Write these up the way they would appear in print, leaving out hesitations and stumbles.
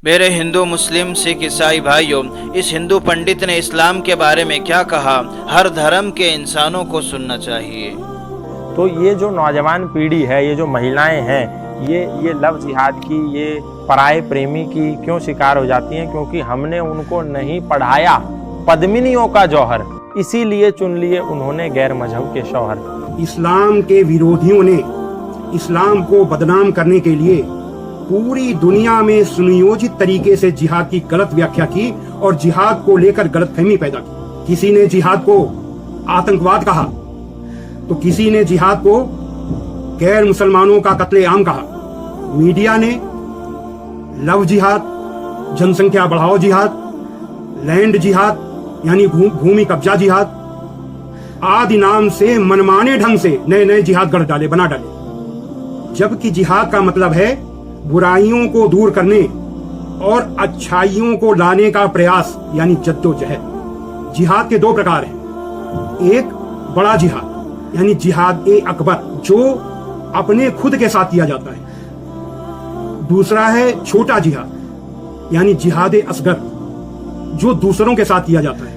मेरे हिंदू मुस्लिम सिख ईसाई भाइयों, इस हिंदू पंडित ने इस्लाम के बारे में क्या कहा? हर धर्म के इंसानों को सुनना चाहिए। तो ये जो नौजवान पीढ़ी है, ये जो महिलाएं हैं, ये लव जिहाद की, ये पराये प्रेमी की क्यों शिकार हो जाती हैं? क्योंकि हमने उनको नहीं पढ़ाया पद्मिनियों का जौहर, इसीलिए चुन लिए उन्होंने गैर मजहब के शौहर। इस्लाम के विरोधियों ने इस्लाम को बदनाम करने के लिए पूरी दुनिया में सुनियोजित तरीके से जिहाद की गलत व्याख्या की और जिहाद को लेकर गलतफहमी पैदा की। किसी ने जिहाद को आतंकवाद कहा, तो किसी ने जिहाद को गैर मुसलमानों का कत्लेआम कहा। मीडिया ने लव जिहाद, जनसंख्या बढ़ाओ जिहाद, लैंड जिहाद यानी भूमि कब्जा जिहाद आदि नाम से मनमाने ढंग से नए नए जिहाद गढ़ डाले, बना डाले। जबकि जिहाद का मतलब है बुराइयों को दूर करने और अच्छाइयों को लाने का प्रयास यानी जद्दोजहद। जिहाद के दो प्रकार हैं। एक बड़ा जिहाद यानी जिहाद ए अकबर, जो अपने खुद के साथ किया जाता है। दूसरा है छोटा जिहाद यानी जिहाद ए असगर, जो दूसरों के साथ किया जाता है।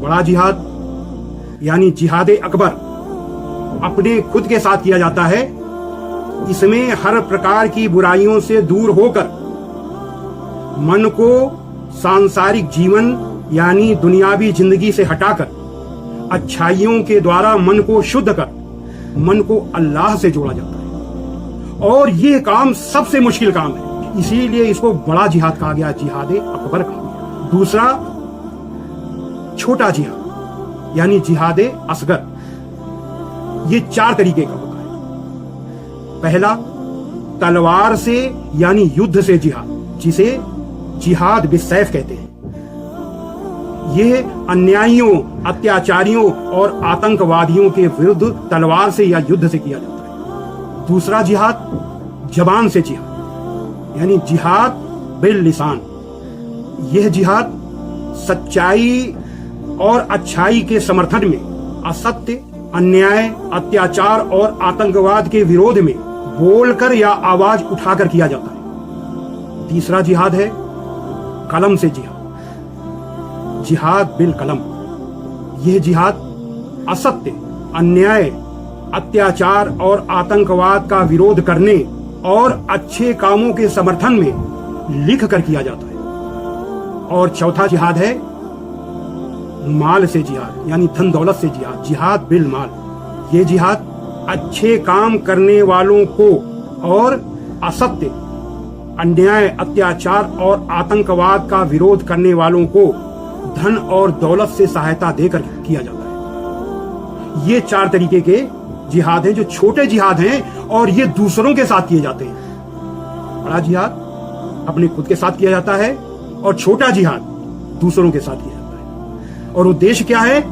बड़ा जिहाद यानी जिहाद ए अकबर अपने खुद के साथ किया जाता है। इसमें हर प्रकार की बुराइयों से दूर होकर मन को सांसारिक जीवन यानी दुनियावी जिंदगी से हटाकर अच्छाइयों के द्वारा मन को शुद्ध कर मन को अल्लाह से जोड़ा जाता है। और ये काम सबसे मुश्किल काम है, इसीलिए इसको बड़ा जिहाद कहा गया, जिहाद अकबर कहा गया। दूसरा छोटा जिहाद यानी जिहाद असगर। ये चार तरीके का होता है। पहला तलवार से यानी युद्ध से जिहाद, जिसे जिहाद बिस्सैफ कहते हैं। यह अन्यायियों, अत्याचारियों और आतंकवादियों के विरुद्ध तलवार से या युद्ध से किया जाता है। दूसरा जिहाद जबान से जिहाद यानी जिहाद बिल लिसान। यह जिहाद सच्चाई और अच्छाई के समर्थन में, असत्य, अन्याय, अत्याचार और आतंकवाद के विरोध में बोलकर या आवाज उठाकर किया जाता है। तीसरा जिहाद है कलम से जिहाद, जिहाद बिल कलम। यह जिहाद असत्य, अन्याय, अत्याचार और आतंकवाद का विरोध करने और अच्छे कामों के समर्थन में लिख कर किया जाता है। और चौथा जिहाद है माल से जिहाद यानी धन दौलत से जिहाद, जिहाद बिल माल। ये जिहाद अच्छे काम करने वालों को और असत्य, अन्याय, अत्याचार और आतंकवाद का विरोध करने वालों को धन और दौलत से सहायता देकर किया जाता है। ये चार तरीके के जिहाद हैं जो छोटे जिहाद हैं और ये दूसरों के साथ किए जाते हैं। बड़ा जिहाद अपने खुद के साथ किया जाता है और छोटा जिहाद दूसरों के साथ किया जाता है। और उद्देश्य क्या है?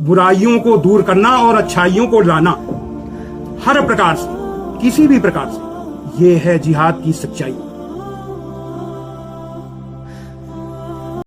बुराइयों को दूर करना और अच्छाइयों को लाना, हर प्रकार से, किसी भी प्रकार से। यह है जिहाद की सच्चाई।